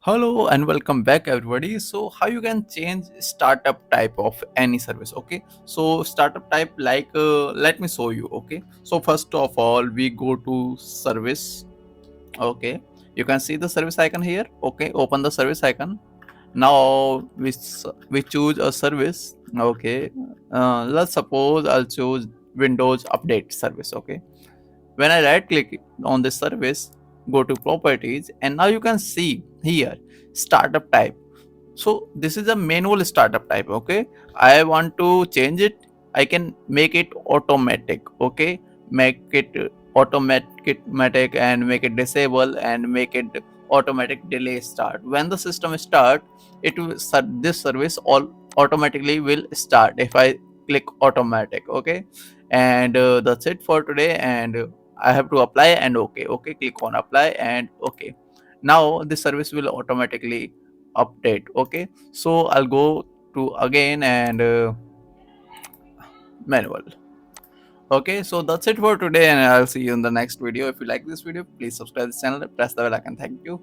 Hello and welcome back everybody. So how you can change startup type of any service? Okay, so startup type let me show you. Okay, so first of all we go to service. Okay, you can see the service icon here. Okay, open the service icon. Now we choose a service. Okay, let's suppose I'll choose Windows Update service. Okay, when I right click on this service, go to properties, and now you can see here startup type. So this is a manual startup type. Okay, I want to change it. I can make it automatic. Okay, make it automatic and make it disable and make it automatic delay start. When the system start, this service all automatically will start if I click automatic. Okay, and that's it for today. And I have to apply and okay, click on apply and okay. Now this service will automatically update. Okay, so I'll go to again and manual. Okay, so that's it for today, and I'll see you in the next video. If you like this video, please subscribe this channel, press the bell icon. Thank you.